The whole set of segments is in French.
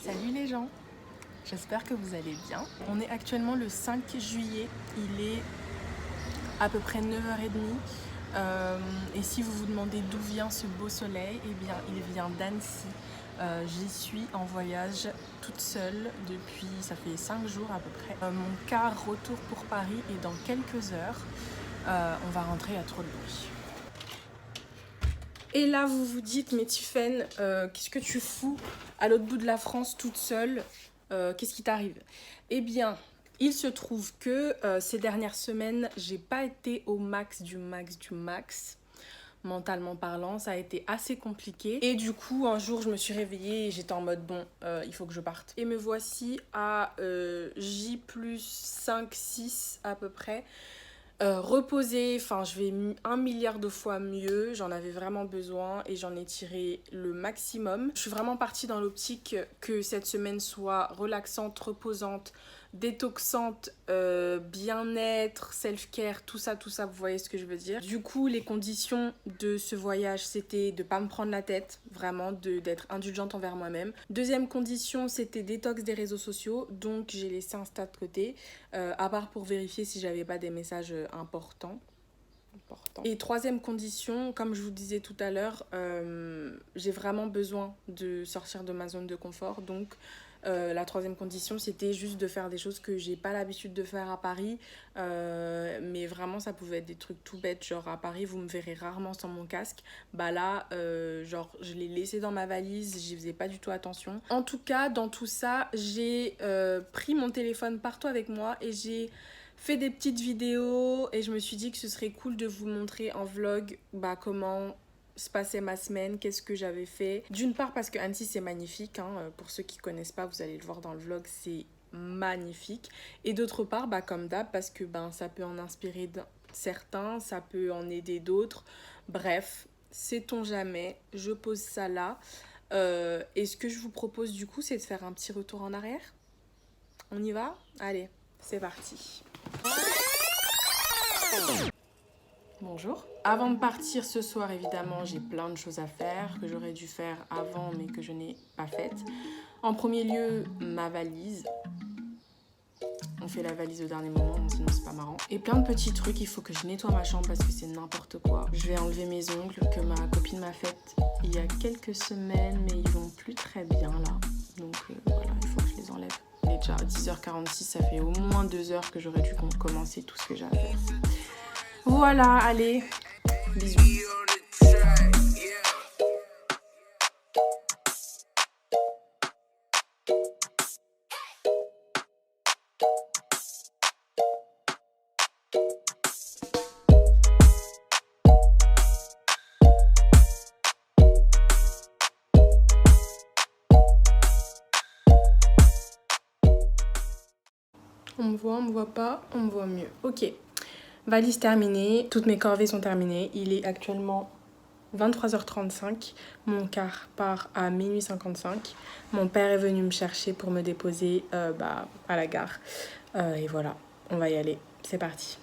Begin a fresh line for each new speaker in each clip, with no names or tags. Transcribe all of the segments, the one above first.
Salut les gens, j'espère que vous allez bien. On est actuellement le 5 juillet, il est à peu près 9h30. Et si vous vous demandez d'où vient ce beau soleil, eh bien il vient d'Annecy. J'y suis en voyage toute seule depuis, ça fait 5 jours à peu près. Mon car retour pour Paris est dans quelques heures. On va rentrer à trop de bruit. Et là vous vous dites, mais Tiffaine, qu'est-ce que tu fous à l'autre bout de la France toute seule? Qu'est-ce qui t'arrive? Eh bien, il se trouve que ces dernières semaines, j'ai pas été au max du max. Mentalement parlant, ça a été assez compliqué. Et du coup, un jour, je me suis réveillée et j'étais en mode, bon, il faut que je parte. Et me voici à J plus 5, 6 à peu près. Reposée, enfin je vais 1 milliard de fois mieux, j'en avais vraiment besoin et j'en ai tiré le maximum. Je suis vraiment partie dans l'optique que cette semaine soit relaxante, reposante, détoxante, bien-être, self-care, tout ça, vous voyez ce que je veux dire. Du coup, les conditions de ce voyage, c'était de pas me prendre la tête, vraiment, d'être indulgente envers moi-même. Deuxième condition, c'était détox des réseaux sociaux, donc j'ai laissé Insta de côté, à part pour vérifier si j'avais pas des messages importants. Et troisième condition, comme je vous disais tout à l'heure, j'ai vraiment besoin de sortir de ma zone de confort, donc la troisième condition, c'était juste de faire des choses que j'ai pas l'habitude de faire à Paris, mais vraiment ça pouvait être des trucs tout bêtes, genre à Paris vous me verrez rarement sans mon casque, bah là genre je l'ai laissé dans ma valise, j'y faisais pas du tout attention. En tout cas, dans tout ça, j'ai pris mon téléphone partout avec moi et j'ai fait des petites vidéos et je me suis dit que ce serait cool de vous montrer en vlog comment se passait ma semaine, qu'est-ce que j'avais fait. D'une part parce que Annecy c'est magnifique, hein, pour ceux qui connaissent pas vous allez le voir dans le vlog, c'est magnifique. Et d'autre part comme d'hab parce que ça peut en inspirer certains, ça peut en aider d'autres. Bref, sait-on jamais, je pose ça là. Et ce que je vous propose du coup c'est de faire un petit retour en arrière. On y va? Allez, c'est parti. Bonjour. Avant de partir ce soir, évidemment, j'ai plein de choses à faire que j'aurais dû faire avant mais que je n'ai pas faites. En premier lieu, ma valise. On fait la valise au dernier moment, sinon c'est pas marrant. Et plein de petits trucs, il faut que je nettoie ma chambre parce que c'est n'importe quoi. Je vais enlever mes ongles que ma copine m'a fait il y a quelques semaines, mais ils vont plus très bien là. Donc voilà, il faut que je les enlève. Il est déjà 10h46, ça fait au moins 2 heures que j'aurais dû commencer tout ce que j'ai à faire. Voilà, allez, bisous. On me voit pas, on me voit mieux. Ok. Valise terminée, toutes mes corvées sont terminées. Il est actuellement 23h35. Mon car part à minuit 55. Mon père est venu me chercher pour me déposer à la gare. Et voilà, on va y aller. C'est parti.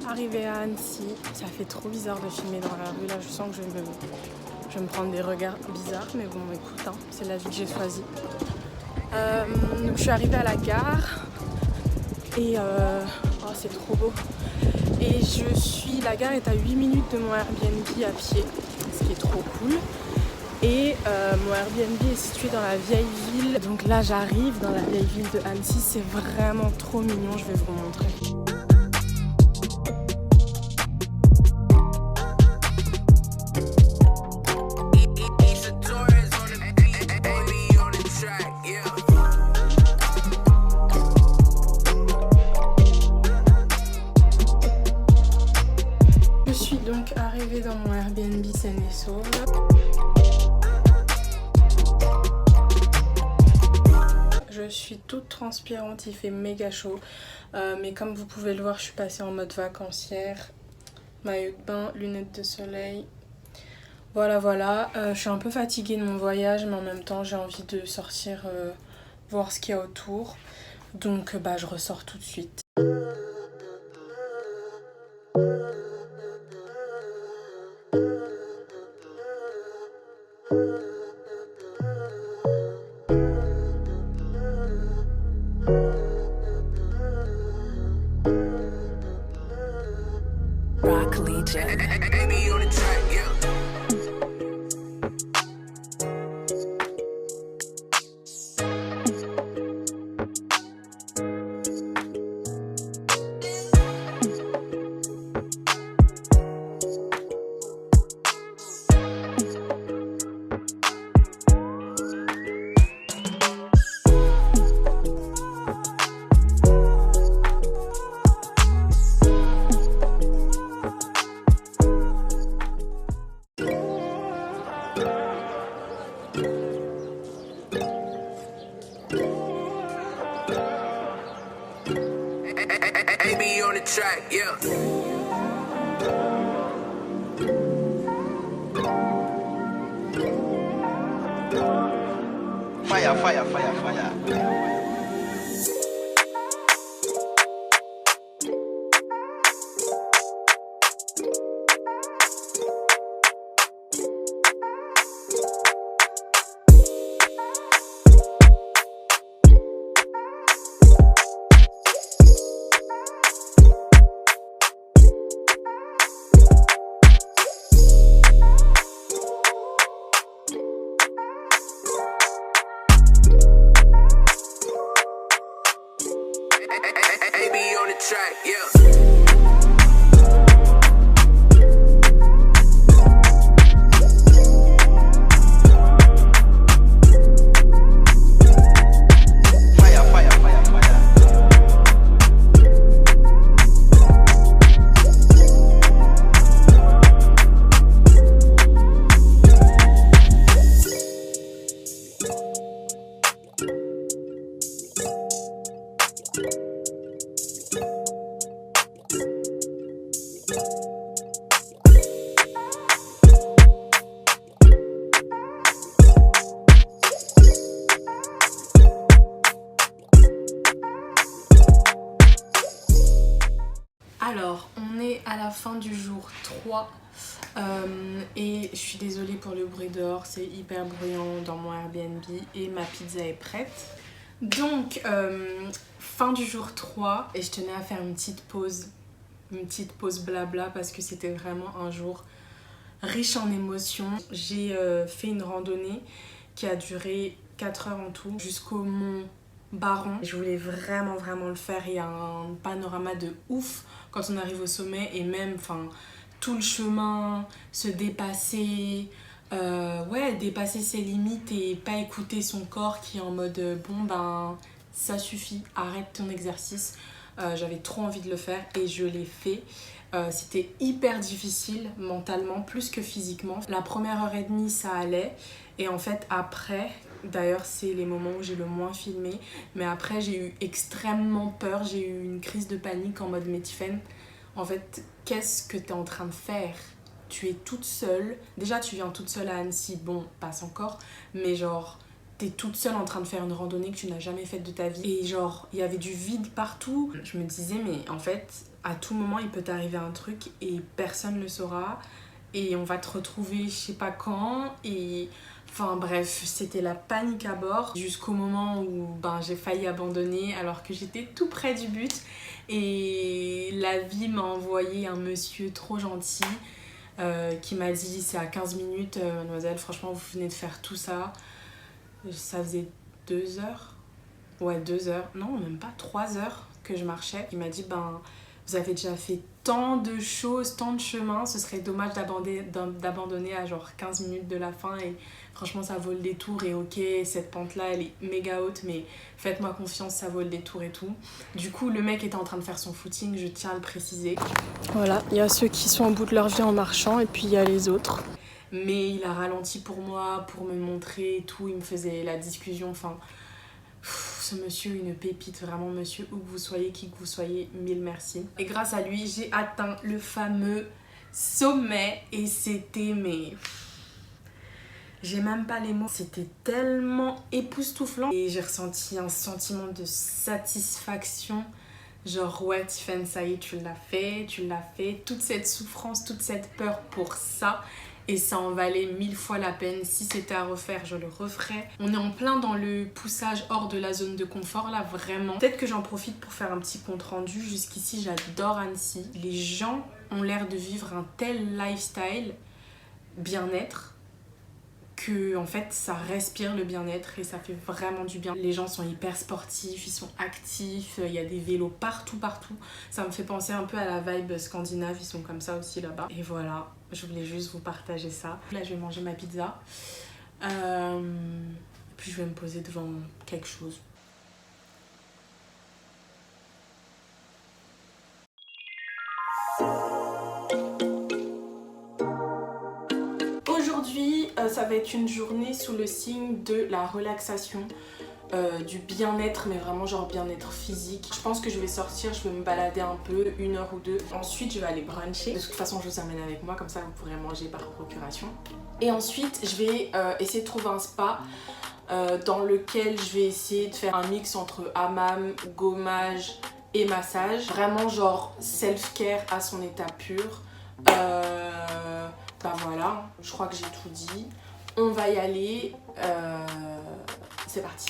Arrivée à Annecy, ça fait trop bizarre de filmer dans la rue, là je sens que je vais me prendre des regards bizarres, mais bon écoute, hein, c'est la vie que j'ai choisie. Donc je suis arrivée à la gare et oh c'est trop beau. Et la gare est à 8 minutes de mon Airbnb à pied, ce qui est trop cool. Et mon Airbnb est situé dans la vieille ville. Donc là j'arrive dans la vieille ville de Annecy, c'est vraiment trop mignon, je vais vous montrer. suis donc arrivée dans mon Airbnb saine et sauve. Je suis toute transpirante, il fait méga chaud. Mais comme vous pouvez le voir, je suis passée en mode vacancière. Maillot de bain, lunettes de soleil. Voilà. Je suis un peu fatiguée de mon voyage, mais en même temps, j'ai envie de sortir voir ce qu'il y a autour. Donc, je ressors tout de suite.
Rock Legion.
Baby on the track, yeah. Baby on the track, yeah. Fire. Baby on the track, yeah.
Alors, on est à la fin du jour 3 et je suis désolée pour le bruit dehors, c'est hyper bruyant dans mon Airbnb et ma pizza est prête. Donc, fin du jour 3 et je tenais à faire une petite pause blabla parce que c'était vraiment un jour riche en émotions. J'ai fait une randonnée qui a duré 4 heures en tout jusqu'au mont Baron. Je voulais vraiment le faire, il y a un panorama de ouf quand on arrive au sommet et même tout le chemin, se dépasser, dépasser ses limites et pas écouter son corps qui est en mode ça suffit, arrête ton exercice. J'avais trop envie de le faire et je l'ai fait. C'était hyper difficile mentalement plus que physiquement. La première heure et demie ça allait et en fait après, d'ailleurs c'est les moments où j'ai le moins filmé, mais après j'ai eu extrêmement peur, j'ai eu une crise de panique en mode mais Tiffaine, en fait qu'est-ce que t'es en train de faire? Tu es toute seule, déjà tu viens toute seule à Annecy, bon passe encore, mais genre t'es toute seule en train de faire une randonnée que tu n'as jamais faite de ta vie et genre il y avait du vide partout. Je me disais mais en fait à tout moment il peut t'arriver un truc et personne ne le saura et on va te retrouver je sais pas quand et enfin bref c'était la panique à bord jusqu'au moment où j'ai failli abandonner alors que j'étais tout près du but et la vie m'a envoyé un monsieur trop gentil qui m'a dit c'est à 15 minutes mademoiselle franchement vous venez de faire tout ça. Ça faisait 2 heures, ouais 2 heures, non même pas 3 heures que je marchais. Il m'a dit Vous avez déjà fait tant de choses, tant de chemins, ce serait dommage d'abandonner à genre 15 minutes de la fin et franchement ça vaut le détour et ok, cette pente là elle est méga haute mais faites-moi confiance, ça vaut le détour et tout. Du coup le mec était en train de faire son footing, je tiens à le préciser. Voilà, il y a ceux qui sont au bout de leur vie en marchant et puis il y a les autres. Mais il a ralenti pour moi, pour me montrer et tout, il me faisait la discussion, enfin... Ce monsieur, une pépite, vraiment monsieur, où que vous soyez, qui que vous soyez, mille merci. Et grâce à lui, j'ai atteint le fameux sommet et c'était, mais... J'ai même pas les mots. C'était tellement époustouflant. Et j'ai ressenti un sentiment de satisfaction. Genre, ouais, Tiffen, ça y est, tu l'as fait, tu l'as fait. Toute cette souffrance, toute cette peur pour ça. Et ça en valait 1000 fois la peine. Si c'était à refaire, je le referais. On est en plein dans le poussage hors de la zone de confort, là, vraiment. Peut-être que j'en profite pour faire un petit compte rendu. Jusqu'ici, j'adore Annecy. Les gens ont l'air de vivre un tel lifestyle, bien-être, que en fait ça respire le bien-être et ça fait vraiment du bien. Les gens sont hyper sportifs, ils sont actifs, il y a des vélos partout. Ça me fait penser un peu à la vibe scandinave, ils sont comme ça aussi là-bas. Et voilà, je voulais juste vous partager ça. Là je vais manger ma pizza. Puis je vais me poser devant quelque chose. Aujourd'hui, ça va être une journée sous le signe de la relaxation, du bien-être, mais vraiment genre bien-être physique. Je pense que je vais sortir, je vais me balader un peu, 1 heure ou 2. Ensuite, je vais aller bruncher. De toute façon, je vous amène avec moi, comme ça vous pourrez manger par procuration. Et ensuite, je vais essayer de trouver un spa dans lequel je vais essayer de faire un mix entre hammam, gommage et massage. Vraiment genre self-care à son état pur. Bah voilà, je crois que j'ai tout dit. On va y aller. C'est parti.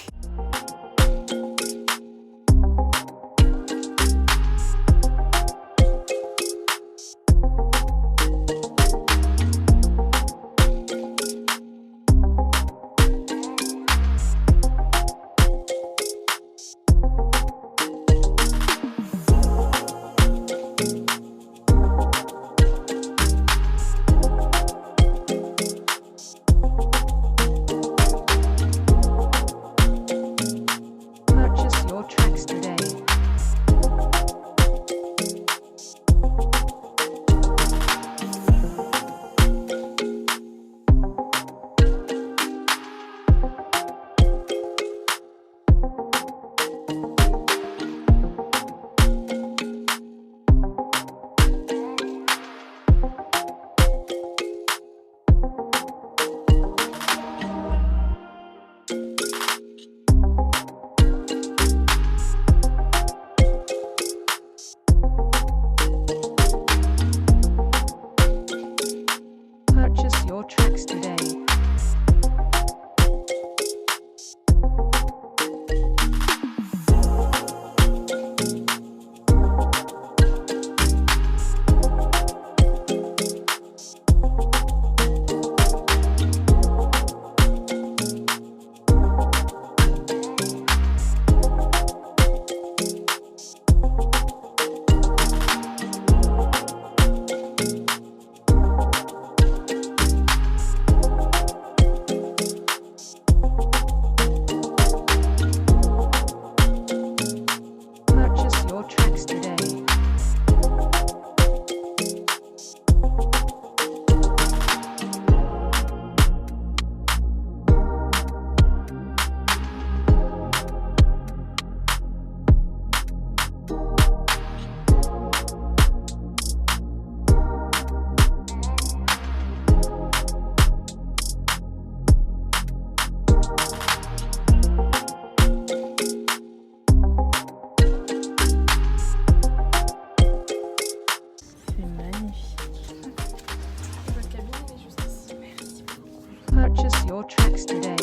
Purchase your tracks today.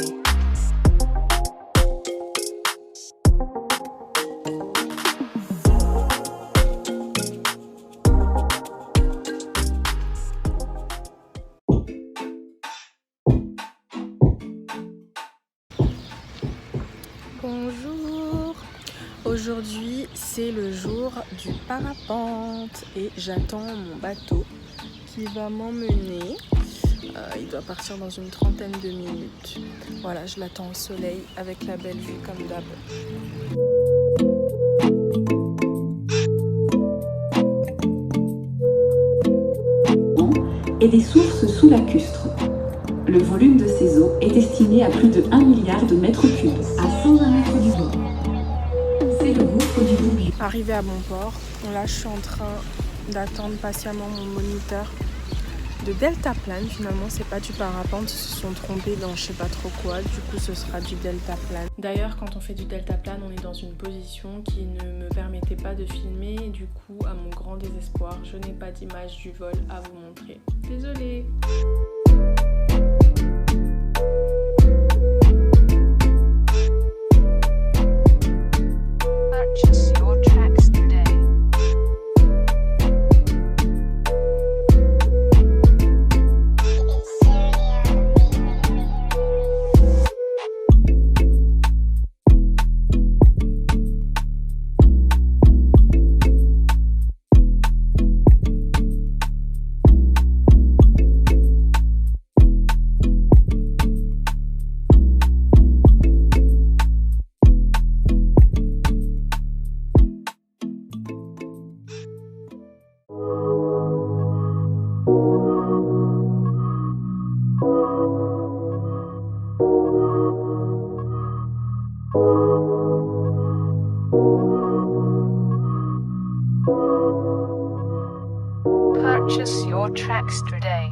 Bonjour. Aujourd'hui, c'est le jour du parapente et j'attends mon bateau qui va m'emmener. Il doit partir dans une trentaine de minutes. Voilà, je l'attends au soleil avec la belle vue comme d'hab.
Et des sources sous lacustres. Le volume de ces eaux est estimé à plus de 1 milliard de mètres cubes, à 120 mètres du bord. C'est le gouffre du Goubi.
Arrivé à bon port, là je suis en train d'attendre patiemment mon moniteur de deltaplane. Finalement c'est pas du parapente, ils se sont trompés dans je sais pas trop quoi, du coup ce sera du deltaplane. D'ailleurs quand on fait du deltaplane on est dans une position qui ne me permettait pas de filmer et du coup à mon grand désespoir je n'ai pas d'image du vol à vous montrer. Désolée.
Purchase your tracks today. Purchase your tracks today.